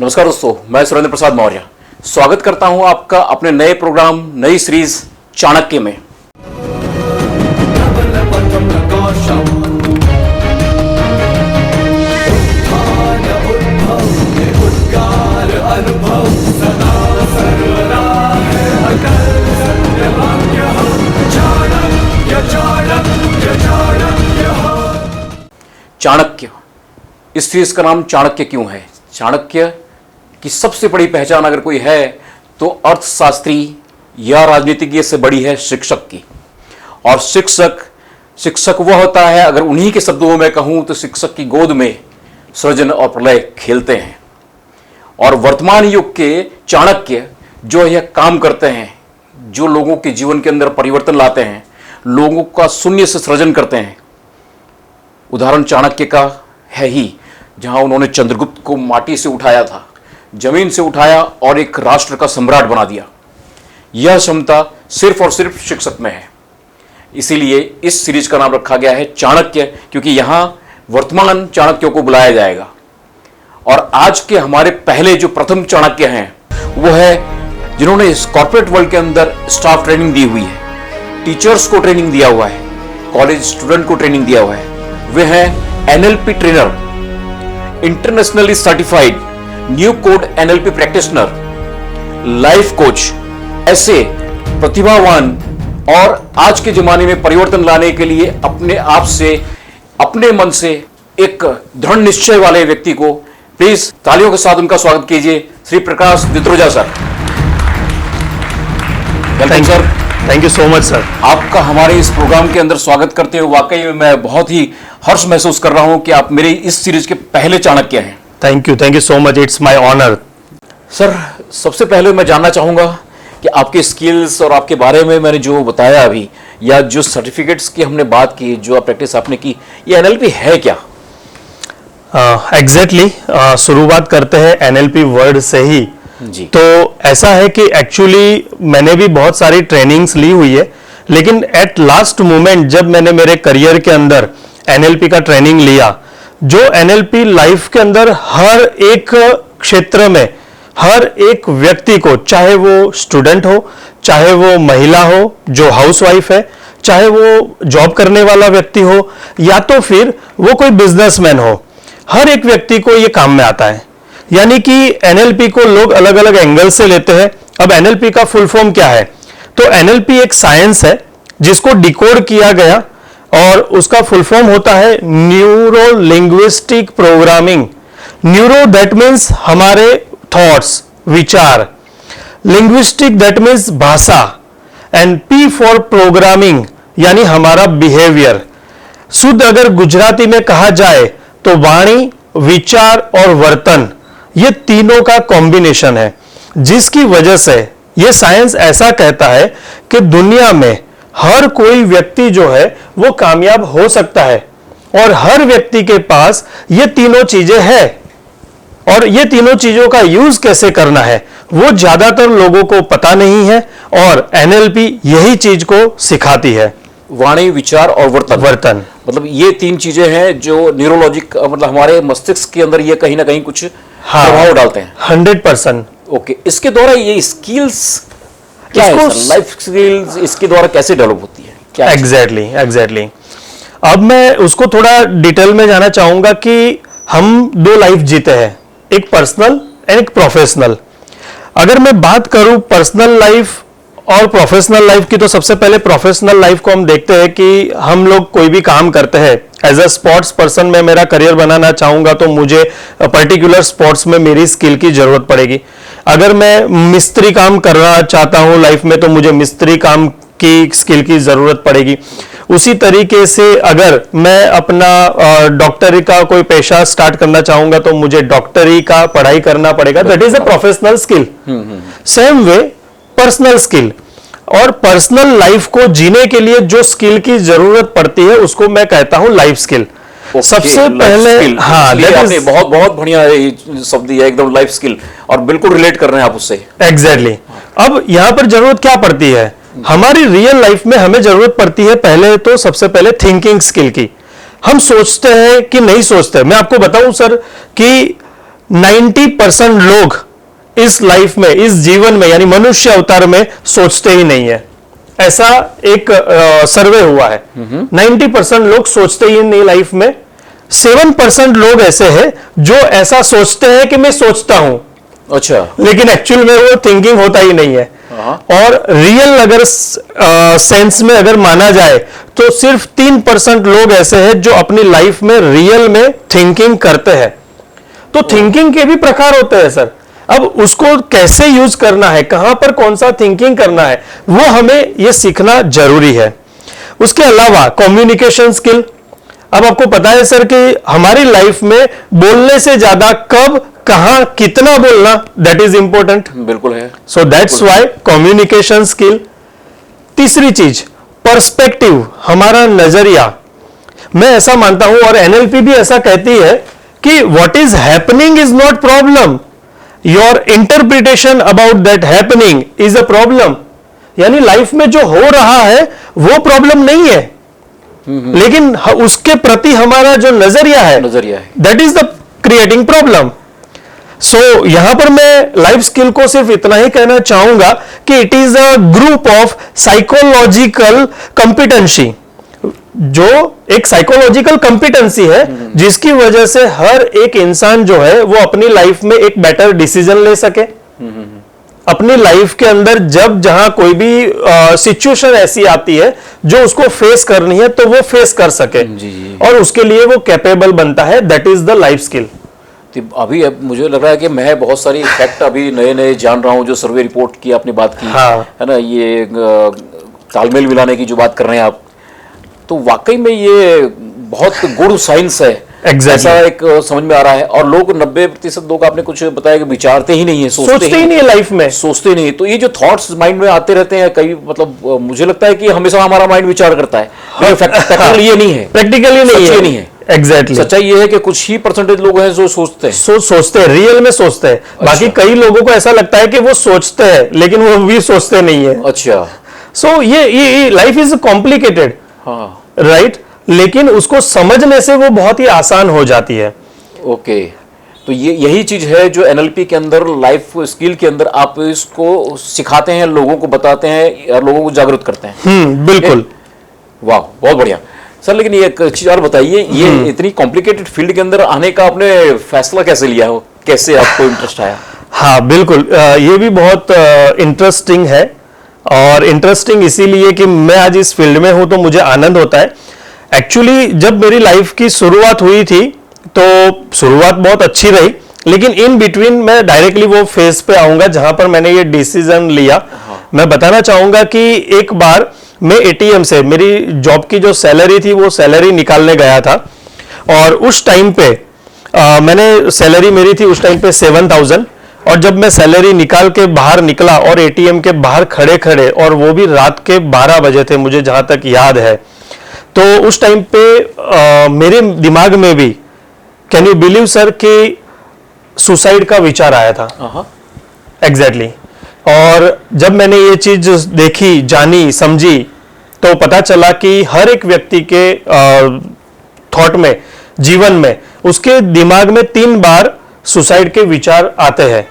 नमस्कार दोस्तों, मैं सुरेंद्र प्रसाद मौर्य स्वागत करता हूं आपका अपने नए प्रोग्राम नई सीरीज चाणक्य में। चाणक्य, इस सीरीज का नाम चाणक्य क्यों है? चाणक्य की सबसे बड़ी पहचान अगर कोई है तो अर्थशास्त्री या राजनीतिज्ञ से बड़ी है शिक्षक की। और शिक्षक वह होता है, अगर उन्हीं के शब्दों में कहूं तो शिक्षक की गोद में सृजन और प्रलय खेलते हैं। और वर्तमान युग के चाणक्य जो यह काम करते हैं, जो लोगों के जीवन के अंदर परिवर्तन लाते हैं, लोगों का शून्य से सृजन करते हैं, उदाहरण चाणक्य का है ही, जहां उन्होंने चंद्रगुप्त को माटी से उठाया था, जमीन से उठाया और एक राष्ट्र का सम्राट बना दिया। यह क्षमता सिर्फ और सिर्फ शिक्षक में है। इसीलिए इस सीरीज का नाम रखा गया है चाणक्य, क्योंकि यहां वर्तमान चाणक्यों को बुलाया जाएगा। और आज के हमारे पहले जो प्रथम चाणक्य हैं वो है जिन्होंने इस कॉर्पोरेट वर्ल्ड के अंदर स्टाफ ट्रेनिंग दी हुई है, टीचर्स को ट्रेनिंग दिया हुआ है, कॉलेज स्टूडेंट को ट्रेनिंग दिया हुआ है। वे हैं NLP trainer, internationally certified new code NLP practitioner, life coach. ऐसे प्रतिभावान और आज के जमाने में परिवर्तन लाने के लिए अपने आप से, अपने मन से एक दृढ़ निश्चय वाले व्यक्ति को प्लीज तालियों के साथ उनका स्वागत कीजिए, Shri Prakash Ditroja sir. Welcome sir. Thank you so much sir. आपका हमारे इस प्रोग्राम के अंदर स्वागत करते हुए वाकई में मैं बहुत ही हर्ष महसूस कर रहा हूं कि आप मेरी इस सीरीज के पहले चाणक्य हैं। Thank you so much, it's my honour. Sir, सबसे पहले मैं जानना चाहूंगा कि आपके स्किल्स और आपके बारे में मैंने जो बताया अभी, या जो सर्टिफिकेट्स की हमने बात की, जो प्रैक्टिस आपने की, ये एनएलपी है क्या? एग्जैक्टली शुरुआत करते हैं एनएलपी वर्ड से ही जी। तो ऐसा है कि एक्चुअली मैंने भी बहुत सारी ट्रेनिंग्स ली हुई है, लेकिन एट लास्ट मोमेंट जब मैंने मेरे करियर के अंदर एनएलपी का ट्रेनिंग लिया, जो एनएलपी लाइफ के अंदर हर एक क्षेत्र में हर एक व्यक्ति को, चाहे वो स्टूडेंट हो, चाहे वो महिला हो जो हाउसवाइफ है, चाहे वो जॉब करने वाला व्यक्ति हो, या तो फिर वो कोई बिजनेसमैन हो, हर एक व्यक्ति को ये काम में आता है। यानी कि एनएलपी को लोग अलग अलग एंगल से लेते हैं। अब एनएलपी का फुल फॉर्म क्या है? तो एनएलपी एक साइंस है जिसको डिकोड किया गया और उसका फुल फॉर्म होता है neuro linguistic programming. Neuro that means हमारे थॉट्स, विचार, लिंग्विस्टिक दैट मीन्स भाषा, एंड पी फॉर प्रोग्रामिंग यानी हमारा बिहेवियर। शुद्ध अगर गुजराती में कहा जाए तो वाणी, विचार और वर्तन, ये तीनों का कॉम्बिनेशन है, जिसकी वजह से ये साइंस ऐसा कहता है कि दुनिया में हर कोई व्यक्ति जो है वो कामयाब हो सकता है, और हर व्यक्ति के पास ये तीनों चीजें हैं। और ये तीनों चीजों का यूज कैसे करना है वो ज्यादातर लोगों को पता नहीं है, और एनएलपी यही चीज को सिखाती है। वाणी, विचार और वर्तन, मतलब ये तीन चीजें हैं जो न्यूरोलॉजिक, मतलब हमारे मस्तिष्क के अंदर ये कहीं ना कहीं कुछ प्रभाव डालते हैं। 100%। ओके, इसके द्वारा ये स्किल्स क्या है? लाइफ स्किल्स इसके द्वारा कैसे डेवलप होती है? क्या एग्जैक्टली। अब मैं उसको थोड़ा डिटेल में जाना चाहूंगा कि हम दो लाइफ जीते हैं, एक पर्सनल एंड एक प्रोफेशनल। अगर मैं बात करूं पर्सनल लाइफ और प्रोफेशनल लाइफ की, तो सबसे पहले प्रोफेशनल लाइफ को हम देखते हैं कि हम लोग कोई भी काम करते हैं, एज अ स्पोर्ट्स पर्सन मैं मेरा करियर बनाना चाहूंगा तो मुझे पर्टिकुलर स्पोर्ट्स में मेरी स्किल की जरूरत पड़ेगी। अगर मैं मिस्त्री काम करना चाहता हूं लाइफ में तो मुझे मिस्त्री काम की स्किल की जरूरत पड़ेगी। उसी तरीके से अगर मैं अपना डॉक्टरी का कोई पेशा स्टार्ट करना चाहूंगा तो मुझे डॉक्टरी का पढ़ाई करना पड़ेगा, that is a professional skill. Same way personal skill, और पर्सनल लाइफ को जीने के लिए जो स्किल की जरूरत पड़ती है उसको मैं कहता हूं लाइफ स्किल। सबसे पहले आपने बहुत बहुत बढ़िया शब्द दिया, एकदम लाइफ स्किल, और बिल्कुल रिलेट कर रहे हैं आप उससे। एग्जैक्टली। अब यहां पर जरूरत क्या पड़ती है? हमारी रियल लाइफ में हमें जरूरत पड़ती है पहले तो सबसे पहले थिंकिंग स्किल की। हम सोचते हैं कि नहीं सोचते। मैं आपको बताऊं सर कि 90% लोग इस लाइफ में, इस जीवन में, यानी मनुष्य अवतार में सोचते ही नहीं है। ऐसा एक सर्वे हुआ है। 90% लोग सोचते ही नहीं लाइफ में। 7% लोग ऐसे हैं जो ऐसा सोचते हैं कि मैं सोचता हूं, अच्छा, लेकिन एक्चुअल में वो थिंकिंग होता ही नहीं है। और रियल अगर सेंस में अगर माना जाए तो सिर्फ 3% लोग ऐसे हैं जो अपनी लाइफ में रियल में थिंकिंग करते हैं। तो थिंकिंग के भी प्रकार होते हैं सर। अब उसको कैसे यूज करना है, कहां पर कौन सा थिंकिंग करना है, वो हमें ये सीखना जरूरी है। उसके अलावा कम्युनिकेशन स्किल। अब आपको पता है सर कि हमारी लाइफ में बोलने से ज्यादा कब, कहां, कितना बोलना, दैट इज इंपॉर्टेंट। बिल्कुल है। So that's why communication skill. तीसरी चीज पर्सपेक्टिव, हमारा नजरिया। मैं ऐसा मानता हूं और एनएलपी भी ऐसा कहती है कि what is happening is not problem, your interpretation about that happening is a problem. यानी लाइफ में जो हो रहा है वो प्रॉब्लम नहीं है, लेकिन उसके प्रति हमारा जो नजरिया है that is the creating problem. So यहां पर मैं लाइफ स्किल को सिर्फ इतना ही कहना चाहूंगा कि it is a group of psychological competency, जो एक साइकोलॉजिकल कंपिटेंसी है जिसकी वजह से हर एक इंसान जो है वो अपनी लाइफ में एक बेटर डिसीजन ले सके। अपनी लाइफ के अंदर जब जहां कोई भी सिचुएशन ऐसी आती है जो उसको फेस करनी है तो वो फेस कर सके जी। और उसके लिए वो कैपेबल बनता है। That is the life skill. अभी अब मुझे लग रहा है कि मैं बहुत सारी फैक्ट अभी नए नए जान रहा हूं, जो सर्वे रिपोर्ट की आपने बात की। हाँ। है ना, ये तालमेल मिलाने की जो बात कर रहे हैं आप, तो वाकई में ये बहुत गुड साइंस है। Exactly. ऐसा एक समझ में आ रहा है। और लोग 90% लोग आपने कुछ बताया कि विचारते ही नहीं है, सोचते ही नहीं है लाइफ में, सोचते नहीं। तो ये जो थॉट्स माइंड में आते रहते हैं कई, मतलब मुझे लगता है कि हमेशा हमारा माइंड विचार करता है। प्रैक्टिकली ये नहीं है, प्रैक्टिकली नहीं है। एग्जैक्टली सच्चाई ये है कि कुछ ही परसेंटेज लोग हैं जो सोचते हैं, सोचते हैं, रियल में सोचते हैं। बाकी कई लोगों को ऐसा लगता है कि वो सोचते हैं लेकिन वो भी सोचते नहीं है। अच्छा। सो ये लाइफ इज कॉम्प्लिकेटेड, राइट, लेकिन उसको समझने से वो बहुत ही आसान हो जाती है। ओके। तो ये यही चीज है जो एनएलपी के अंदर, लाइफ स्किल के अंदर आप इसको सिखाते हैं, लोगों को बताते हैं और लोगों को जागरूक करते हैं। बिल्कुल। वाह, बहुत बढ़िया सर। लेकिन ये एक चीज और बताइए, ये इतनी कॉम्प्लिकेटेड फील्ड के अंदर आने का आपने फैसला कैसे लिया हो, कैसे आपको इंटरेस्ट आया? हाँ बिल्कुल, ये भी बहुत इंटरेस्टिंग है। और इंटरेस्टिंग इसीलिए कि मैं आज इस फील्ड में हूं तो मुझे आनंद होता है। एक्चुअली जब मेरी लाइफ की शुरुआत हुई थी तो शुरुआत बहुत अच्छी रही, लेकिन इन बिटवीन मैं डायरेक्टली वो फेज पे आऊंगा जहां पर मैंने ये डिसीजन लिया। मैं बताना चाहूंगा कि एक बार मैं एटीएम से मेरी जॉब की जो सैलरी थी वो सैलरी निकालने गया था, और उस टाइम पे मैंने सैलरी मेरी थी उस टाइम पे 7,000। और जब मैं सैलरी निकाल के बाहर निकला और एटीएम के बाहर खड़े खड़े, और वो भी रात के 12 बजे थे मुझे जहां तक याद है, तो उस टाइम पे मेरे दिमाग में भी, कैन यू बिलीव सर, कि सुसाइड का विचार आया था। एग्जैक्टली। और जब मैंने ये चीज देखी, जानी, समझी, तो पता चला कि हर एक व्यक्ति के थॉट में, जीवन में, उसके दिमाग में 3 बार सुसाइड के विचार आते हैं।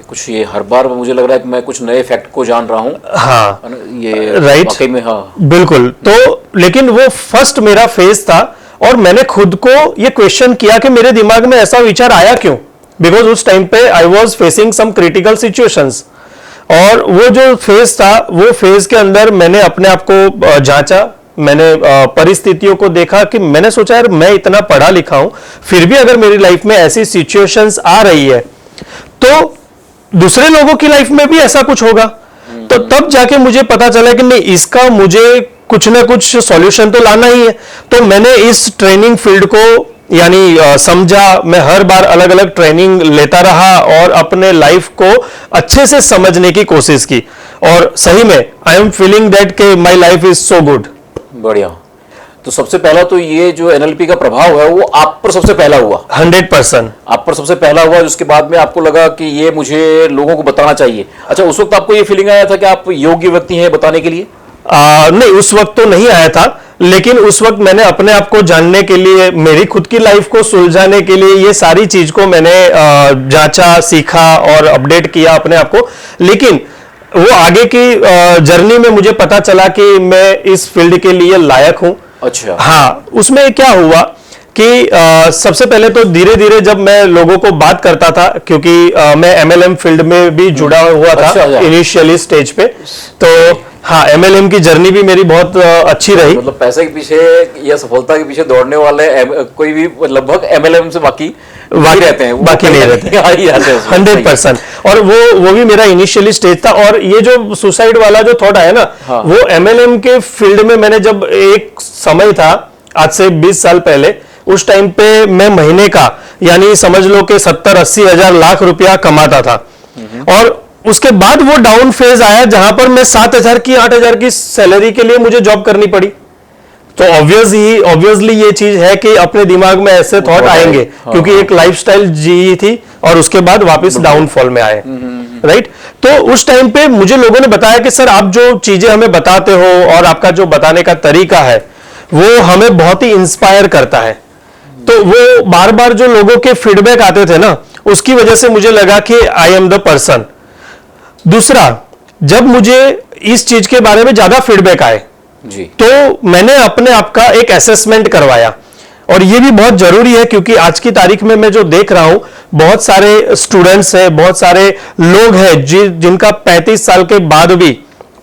कुछ ये हर बार मुझे लग रहा है कि मैं कुछ नए फैक्ट को जान रहा हूं। हाँ, ये राइट वाकई में। हाँ बिल्कुल। तो लेकिन वो फर्स्ट मेरा फेज था और मैंने खुद को ये क्वेश्चन किया कि मेरे दिमाग में ऐसा विचार आया क्यों, बिकॉज उस टाइम पे I was facing some critical situations. और वो जो फेज था, वो फेज के अंदर मैंने अपने आप को जांचा, मैंने परिस्थितियों को देखा कि मैंने सोचा यार मैं इतना पढ़ा लिखा हूं, फिर भी अगर मेरी लाइफ में ऐसी सिचुएशंस आ रही है तो दूसरे लोगों की लाइफ में भी ऐसा कुछ होगा। तो तब जाके मुझे पता चला कि नहीं, इसका मुझे कुछ ना कुछ सॉल्यूशन तो लाना ही है। तो मैंने इस ट्रेनिंग फील्ड को यानी समझा, मैं हर बार अलग अलग ट्रेनिंग लेता रहा और अपने लाइफ को अच्छे से समझने की कोशिश की, और सही में आई एम फीलिंग दैट के my life is so good. बढ़िया। तो सबसे पहला तो ये जो एनएलपी का प्रभाव है वो आप पर सबसे पहला हुआ। 100% आप पर सबसे पहला हुआ, उसके बाद में आपको लगा कि ये मुझे लोगों को बताना चाहिए। अच्छा, उस वक्त आपको ये फीलिंग आया था कि आप योग्य व्यक्ति हैं बताने के लिए? नहीं, उस वक्त तो नहीं आया था, लेकिन उस वक्त मैंने अपने आप को जानने के लिए, मेरी खुद की लाइफ को सुलझाने के लिए ये सारी चीज को मैंने जांचा, सीखा और अपडेट किया अपने आप को। लेकिन वो आगे की जर्नी में मुझे पता चला कि मैं इस फील्ड के लिए लायक हूं। अच्छा। हाँ, उसमें क्या हुआ कि सबसे पहले तो धीरे धीरे जब मैं लोगों को बात करता था, क्योंकि मैं MLM फील्ड में भी जुड़ा हुआ था। अच्छा। इनिशियली स्टेज पे, तो हाँ, MLM की जर्नी भी मेरी बहुत अच्छी रही। मतलब पैसे के पीछे या सफलता के पीछे दौड़ने वाले कोई भी लगभग MLM से बाकी रहते हैं, बाकी नहीं रहते, 100%। और वो भी मेरा इनिशियली स्टेज था। और ये जो सुसाइड वाला जो थॉट आया ना, हाँ। वो MLM के फील्ड में मैंने जब एक समय था, आज से 20 साल पहले, उस टाइम पे मैं महीने का यानी समझ लो कि 70-80 हजार लाख रुपया कमाता था। और उसके बाद वो डाउन फेज आया जहां पर मैं 7,000 की 8,000 की सैलरी के लिए मुझे जॉब करनी पड़ी। तो ऑब्वियसली ये चीज है कि अपने दिमाग में ऐसे थॉट आएंगे, क्योंकि एक लाइफस्टाइल जी थी और उसके बाद वापस डाउनफॉल में आए, राइट। तो उस टाइम पे मुझे लोगों ने बताया कि सर, आप जो चीजें हमें बताते हो और आपका जो बताने का तरीका है वो हमें बहुत ही इंस्पायर करता है। तो वो बार बार जो लोगों के फीडबैक आते थे ना, उसकी वजह से मुझे लगा कि आई एम द पर्सन। दूसरा, जब मुझे इस चीज के बारे में ज्यादा फीडबैक आए जी, तो मैंने अपने आप का एक असेसमेंट करवाया। और ये भी बहुत जरूरी है, क्योंकि आज की तारीख में मैं जो देख रहा हूं, बहुत सारे स्टूडेंट्स हैं, बहुत सारे लोग हैं जिनका 35 साल के बाद भी,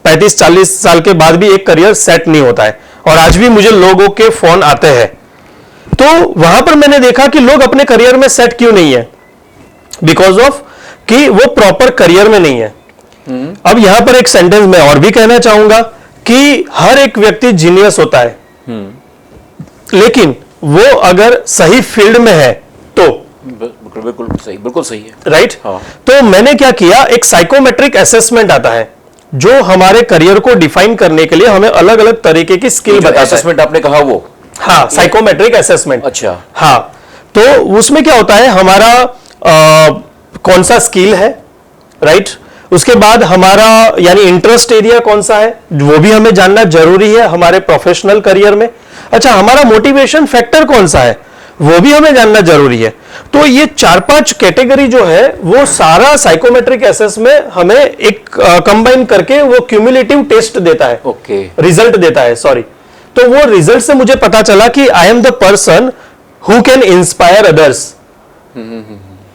35-40 साल के बाद भी एक करियर सेट नहीं होता है। और आज भी मुझे लोगों के फोन आते हैं। तो वहां पर मैंने देखा कि लोग अपने करियर में सेट क्यों नहीं है, बिकॉज ऑफ कि वो प्रॉपर करियर में नहीं है। अब यहां पर एक सेंटेंस मैं और भी कहना चाहूंगा कि हर एक व्यक्ति जीनियस होता है, लेकिन वो अगर सही फील्ड में है तो बिल्कुल सही है, राइट। हाँ। तो मैंने क्या किया, एक साइकोमेट्रिक असेसमेंट आता है जो हमारे करियर को डिफाइन करने के लिए हमें अलग अलग तरीके की स्किल बताता है। असेसमेंट आपने कहा वो, हाँ, साइकोमेट्रिक असेसमेंट। अच्छा। हाँ, तो उसमें क्या होता है, हमारा कौन सा स्किल है, राइट। उसके बाद हमारा यानी इंटरेस्ट एरिया कौन सा है, वो भी हमें जानना जरूरी है हमारे प्रोफेशनल करियर में। अच्छा, हमारा मोटिवेशन फैक्टर कौन सा है, वो भी हमें जानना जरूरी है। तो ये 4-5 कैटेगरी जो है, वो सारा साइकोमेट्रिक एसेस में हमें एक कंबाइन करके वो क्यूमुलेटिव टेस्ट देता है, ओके, रिजल्ट देता है, सॉरी। तो वो रिजल्ट से मुझे पता चला कि I am the person who can inspire others,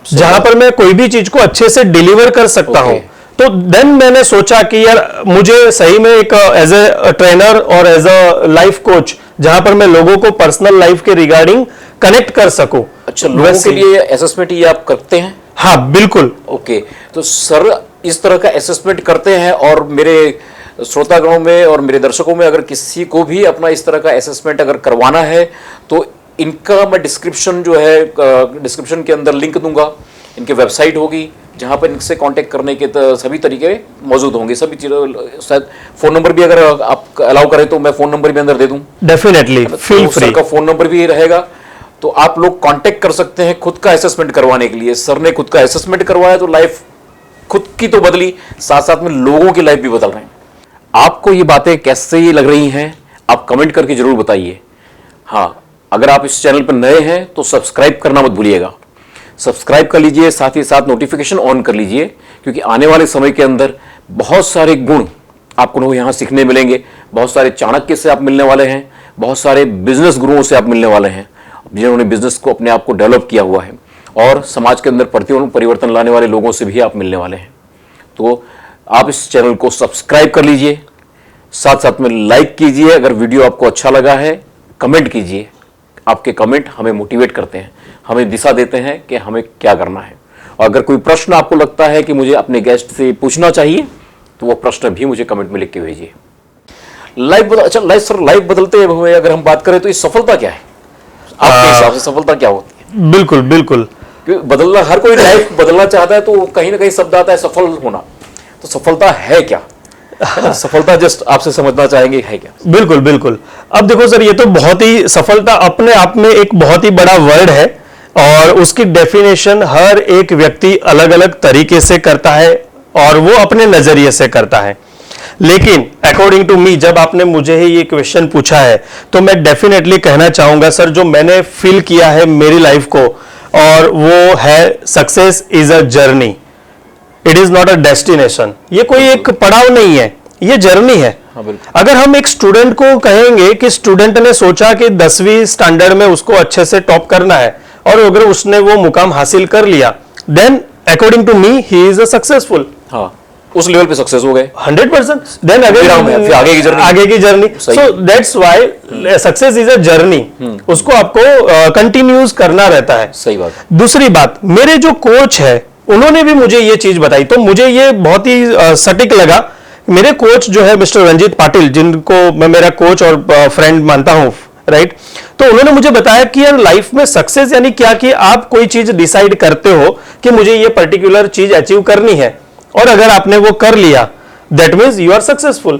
जहां पर मैं कोई भी चीज को अच्छे से डिलीवर कर सकता हूं। तो देन मैंने सोचा कि यार, मुझे सही में एक एज ए ट्रेनर और एज अ लाइफ कोच, जहां पर मैं लोगों को पर्सनल लाइफ के रिगार्डिंग कनेक्ट कर सकूं। अच्छा, लोगों के लिए असेसमेंट ये आप करते हैं? हाँ, बिल्कुल। ओके, तो सर इस तरह का असेसमेंट करते हैं, और मेरे श्रोतागणों में और मेरे दर्शकों में अगर किसी को भी अपना इस तरह का असेसमेंट अगर करवाना है, तो इनका मैं डिस्क्रिप्शन जो है, डिस्क्रिप्शन के अंदर लिंक दूंगा। इनकी वेबसाइट होगी जहां पर इनसे कांटेक्ट करने के सभी तरीके मौजूद होंगे, सभी चीज़ें। शायद फोन नंबर भी अगर आप अलाउ करें तो मैं फोन नंबर भी अंदर दे दूं। Definitely, feel free. सर का फोन नंबर भी रहेगा, तो आप लोग कांटेक्ट कर सकते हैं खुद का असेसमेंट करवाने के लिए। सर ने खुद का असेसमेंट करवाया तो लाइफ खुद की तो बदली, साथ साथ में लोगों की लाइफ भी बदल रहे हैं। आपको ये बातें कैसे लग रही हैं, आप कमेंट करके जरूर बताइए। हाँ, अगर आप इस चैनल पर नए हैं तो सब्सक्राइब करना मत भूलिएगा। सब्सक्राइब कर लीजिए, साथ ही साथ नोटिफिकेशन ऑन कर लीजिए, क्योंकि आने वाले समय के अंदर बहुत सारे गुण आपको यहाँ सीखने मिलेंगे। बहुत सारे चाणक्य से आप मिलने वाले हैं, बहुत सारे बिजनेस गुरुओं से आप मिलने वाले हैं, जिन्होंने बिजनेस को अपने आप को डेवलप किया हुआ है, और समाज के अंदर परिवर्तन लाने वाले लोगों से भी आप मिलने वाले हैं। तो आप इस चैनल को सब्सक्राइब कर लीजिए, साथ साथ में लाइक कीजिए। अगर वीडियो आपको अच्छा लगा है, कमेंट कीजिए। आपके कमेंट हमें मोटिवेट करते हैं, हमें दिशा देते हैं कि हमें क्या करना है। और अगर कोई प्रश्न आपको लगता है कि मुझे अपने गेस्ट से पूछना चाहिए, तो वो प्रश्न भी मुझे कमेंट में लिख के भेजिए। अच्छा लाइफ बदलते हुए अगर हम बात करें तो ये सफलता क्या है आपके हिसाब से? सफलता क्या होती है? बिल्कुल बिल्कुल, बदलना, हर कोई लाइफ बदलना चाहता है, तो कहीं ना कहीं शब्द आता है सफल होना। तो सफलता है क्या? सफलता जस्ट आपसे समझना चाहेंगे है क्या? बिल्कुल बिल्कुल। अब देखो सर, ये तो बहुत ही, सफलता अपने आप में एक बहुत ही बड़ा वर्ड है, और उसकी डेफिनेशन हर एक व्यक्ति अलग अलग तरीके से करता है, और वो अपने नजरिए से करता है। लेकिन अकॉर्डिंग टू मी, जब आपने मुझे ही ये क्वेश्चन पूछा है तो मैं डेफिनेटली कहना चाहूंगा सर, जो मैंने फील किया है मेरी लाइफ को, और वो है success is a journey, it is not a destination. ये कोई एक पड़ाव नहीं है, ये जर्नी है। अगर हम एक स्टूडेंट को कहेंगे कि स्टूडेंट ने सोचा कि 10वीं स्टैंडर्ड में उसको अच्छे से टॉप करना है और अगर उसने वो मुकाम हासिल कर लिया, then according to me he is a successful. हाँ, उस लेवल पे सक्सेस हो गए 100%। देन अगेन आगे की journey, so that's why success is a journey, उसको आपको कंटिन्यूज करना रहता है। सही बात। दूसरी बात, मेरे जो कोच है उन्होंने भी मुझे ये चीज बताई, तो मुझे ये बहुत ही सटीक लगा। मेरे कोच जो है मिस्टर रंजीत पाटिल, जिनको मैं मेरा कोच और फ्रेंड मानता हूं, राइट, तो उन्होंने मुझे बताया कि यार लाइफ में सक्सेस यानी क्या, कि आप कोई चीज डिसाइड करते हो कि मुझे ये पर्टिकुलर चीज अचीव करनी है, और अगर आपने वो कर लिया that means you are successful.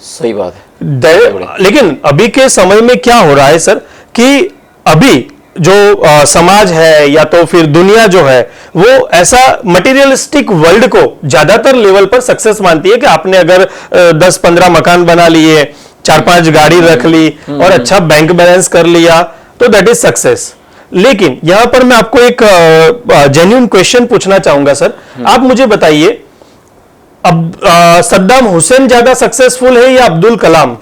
सही बात है। लेकिन अभी के समय में क्या हो रहा है सर, कि अभी जो समाज है या तो फिर दुनिया जो है, वो ऐसा मटेरियलिस्टिक वर्ल्ड को ज्यादातर लेवल पर सक्सेस मानती है कि आपने अगर 10-15 मकान बना लिए, 4-5 गाड़ी रख ली और अच्छा बैंक बैलेंस कर लिया, तो दैट इज सक्सेस। लेकिन यहां पर मैं आपको एक जेन्युइन क्वेश्चन पूछना चाहूंगा सर, आप मुझे बताइए, अब सद्दाम हुसैन ज्यादा सक्सेसफुल है या अब्दुल कलाम?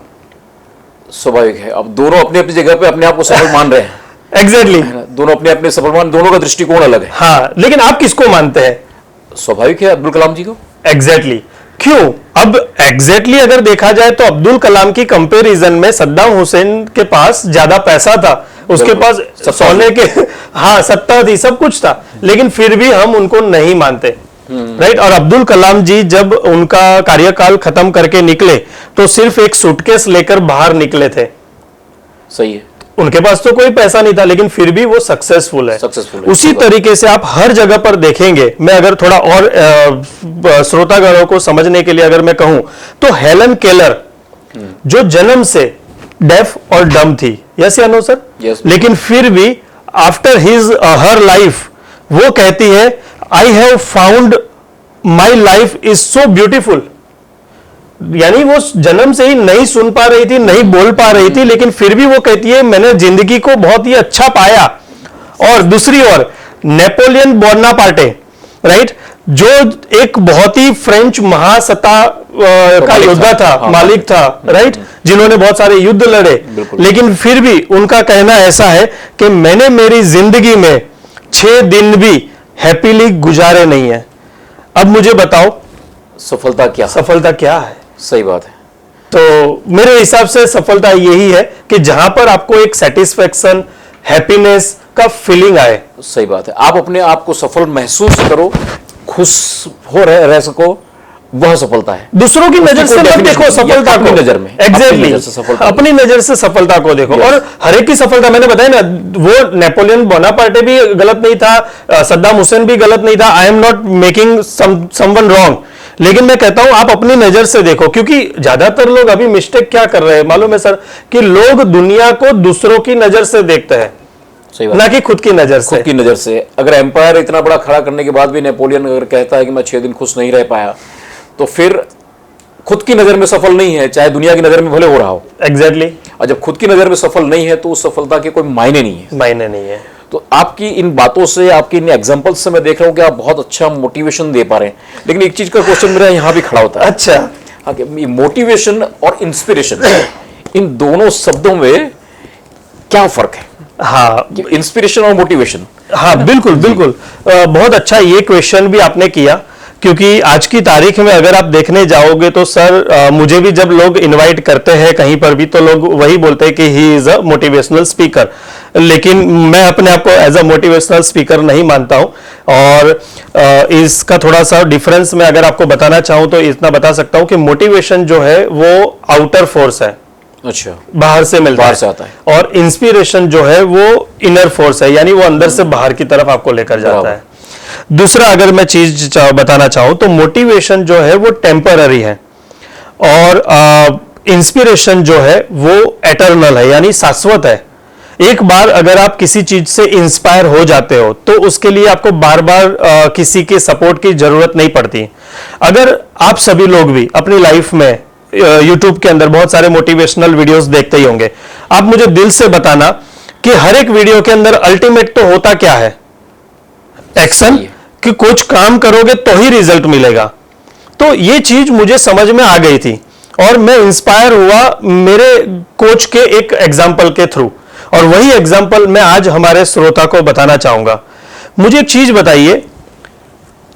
स्वाभाविक है, अब दोनों अपनी अपनी जगह पे अपने आप को सफल मान रहे हैं। एग्जैक्टली दोनों अपने अपने सफल मान, दोनों का दृष्टिकोण अलग है। हाँ, लेकिन आप किसको मानते हैं? स्वाभाविक है अब्दुल कलाम जी को। एग्जैक्टली क्यों? अब एग्जैक्टली अगर देखा जाए तो अब्दुल कलाम की कंपैरिजन में सद्दाम हुसैन के पास ज्यादा पैसा था, उसके पास सोने के हाँ सत्ता थी, सब कुछ था, लेकिन फिर भी हम उनको नहीं मानते, राइट। और अब्दुल कलाम जी जब उनका कार्यकाल खत्म करके निकले तो सिर्फ एक सूटकेस लेकर बाहर निकले थे। सही है, उनके पास तो कोई पैसा नहीं था, लेकिन फिर भी वो सक्सेसफुल है। उसी तरीके से आप हर जगह पर देखेंगे। मैं अगर थोड़ा और श्रोतागणों को समझने के लिए अगर मैं कहूं तो हेलन केलर जो जन्म से डेफ और डम थी, यस या नो सर, लेकिन फिर भी आफ्टर हिज हर लाइफ वो कहती है I have found my life is so beautiful. यानी वो जन्म से ही नहीं सुन पा रही थी, नहीं बोल पा रही थी, लेकिन फिर भी वो कहती है मैंने जिंदगी को बहुत ही अच्छा पाया। और दूसरी ओर नेपोलियन बोनापार्टे, राइट, जो एक बहुत ही फ्रेंच महासत्ता का योद्धा था, मालिक था, राइट, जिन्होंने बहुत सारे युद्ध लड़े, लेकिन फिर भी उनका कहना ऐसा है कि मैंने मेरी जिंदगी में 6 दिन भी हैप्पीली गुजारे नहीं है। अब मुझे बताओ सफलता क्या है? सही बात है। तो मेरे हिसाब से सफलता यही है कि जहां पर आपको एक सेटिस्फेक्शन, हैप्पीनेस का फीलिंग आए। सही बात है, आप अपने आप को सफल महसूस करो, खुश हो रह सको, वह सफलता है। दूसरों की नजर से मत देखो सफलता को, नजर में एग्जैक्टली अपनी नजर से सफलता को देखो। और हर एक की सफलता, मैंने बताया ना, वो नेपोलियन बोनापार्टे भी गलत नहीं था, सद्दाम हुसैन भी गलत नहीं था। I am not making someone wrong, लेकिन मैं कहता हूं आप अपनी नजर से देखो, क्योंकि ज्यादातर लोग अभी मिस्टेक क्या कर रहे हैं मालूम है सर, कि लोग दुनिया को दूसरों की नजर से देखते हैं, ना कि खुद की नजर से। खुद की नजर से अगर एम्पायर इतना बड़ा खड़ा करने के बाद भी नेपोलियन अगर कहता है कि मैं 6 दिन खुश नहीं रह पाया, तो फिर खुद की नजर में सफल नहीं है, चाहे दुनिया की नजर में भले हो रहा हो। एग्जैक्टली और जब खुद की नजर में सफल नहीं है तो उस सफलता के कोई मायने नहीं है। तो आपकी इन बातों से, आपकी इन एग्जांपल्स से मैं देख रहा हूं कि आप बहुत अच्छा मोटिवेशन दे पा रहे हैं। लेकिन एक चीज का क्वेश्चन मेरा यहां भी खड़ा होता है। अच्छा, हाँ, मोटिवेशन और इंस्पिरेशन, इन दोनों शब्दों में क्या फर्क है? हाँ, इंस्पिरेशन और मोटिवेशन। हाँ, बिल्कुल बिल्कुल, बहुत अच्छा ये क्वेश्चन भी आपने किया, क्योंकि आज की तारीख में अगर आप देखने जाओगे तो सर मुझे भी जब लोग इनवाइट करते हैं कहीं पर भी तो लोग वही बोलते हैं कि ही इज अ मोटिवेशनल स्पीकर, लेकिन मैं अपने आप को एज अ मोटिवेशनल स्पीकर नहीं मानता हूं। और इसका थोड़ा सा डिफरेंस मैं अगर आपको बताना चाहूं तो इतना बता सकता हूं कि मोटिवेशन जो है वो आउटर फोर्स है, अच्छा, बाहर से मिलता है, से आता है, और इंस्पिरेशन जो है वो इनर फोर्स है, यानी वो अंदर से बाहर की तरफ आपको लेकर जाता है। दूसरा अगर मैं चीज बताना चाहूं तो मोटिवेशन जो है वो टेम्पररी है, और इंस्पिरेशन जो है वो एटर्नल है, यानी शाश्वत है। एक बार अगर आप किसी चीज से इंस्पायर हो जाते हो तो उसके लिए आपको बार बार किसी के सपोर्ट की जरूरत नहीं पड़ती। अगर आप सभी लोग भी अपनी लाइफ में यूट्यूब के अंदर बहुत सारे मोटिवेशनल वीडियोस देखते ही होंगे, आप मुझे दिल से बताना कि हर एक वीडियो के अंदर अल्टीमेट तो होता क्या है? एक्शन, कि कुछ काम करोगे तो ही रिजल्ट मिलेगा। तो ये चीज मुझे समझ में आ गई थी और मैं इंस्पायर हुआ मेरे कोच के एक एग्जाम्पल के थ्रू, और वही एग्जाम्पल मैं आज हमारे श्रोता को बताना चाहूंगा। मुझे एक चीज बताइए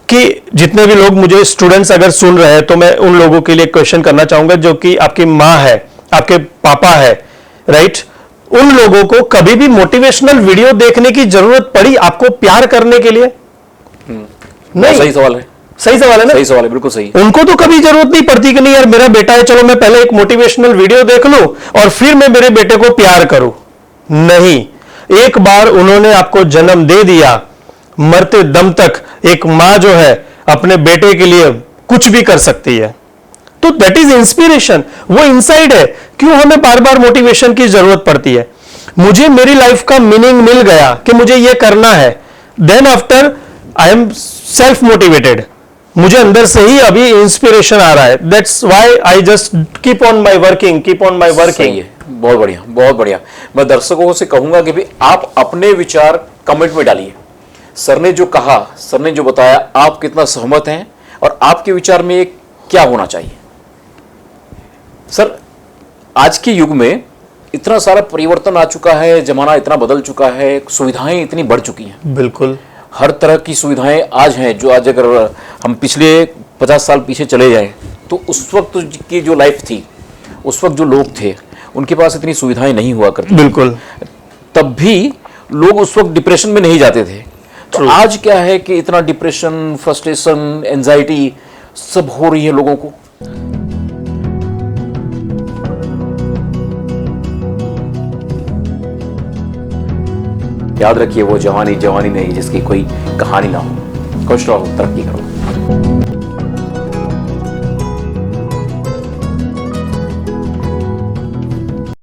कि जितने भी लोग मुझे स्टूडेंट्स अगर सुन रहे हैं तो मैं उन लोगों के लिए क्वेश्चन करना चाहूंगा जो कि आपकी माँ है, आपके पापा है, राइट? उन लोगों को कभी भी मोटिवेशनल वीडियो देखने की जरूरत पड़ी आपको प्यार करने के लिए? नहीं। सही सवाल है, सही सवाल है ना? सही सवाल है, बिल्कुल सही। उनको तो कभी जरूरत नहीं पड़ती कि नहीं यार मेरा बेटा है, चलो मैं पहले एक मोटिवेशनल वीडियो देख लूं और फिर मैं मेरे बेटे को प्यार करूं। नहीं, एक बार उन्होंने आपको जन्म दे दिया, मरते दम तक एक मां जो है अपने बेटे के लिए कुछ भी कर सकती है। तो दैट इज इंस्पिरेशन, वो इनसाइड है। क्यों हमें बार बार मोटिवेशन की जरूरत पड़ती है? मुझे मेरी लाइफ का मीनिंग मिल गया कि मुझे ये करना है, then after I am self motivated, मुझे अंदर से ही अभी इंस्पिरेशन आ रहा है। That's why I just keep on my working, keep on my working. बहुत बढ़िया, बहुत बढ़िया। मैं दर्शकों से कहूंगा कि भी आप अपने विचार कमेंट में डालिए। सर ने जो कहा, सर ने जो बताया, आप कितना सहमत हैं और आपके विचार में ये क्या होना चाहिए? सर, आज के युग में इतना सारा परिवर्तन आ चुका है, जमाना इतना बदल चुका है, सुविधाएं इतनी बढ़ चुकी हैं। बिल्कुल, हर तरह की सुविधाएं आज हैं जो आज अगर हम पिछले 50 साल पीछे चले जाएं तो उस वक्त की जो लाइफ थी, उस वक्त जो लोग थे उनके पास इतनी सुविधाएं नहीं हुआ करती। बिल्कुल। तब भी लोग उस वक्त डिप्रेशन में नहीं जाते थे। तो आज क्या है कि इतना डिप्रेशन, फ्रस्ट्रेशन, एंजाइटी सब हो रही है लोगों को। याद रखिए, वो जवानी जवानी नहीं जिसकी कोई कहानी ना हो। खुश रहो, तरक्की करो।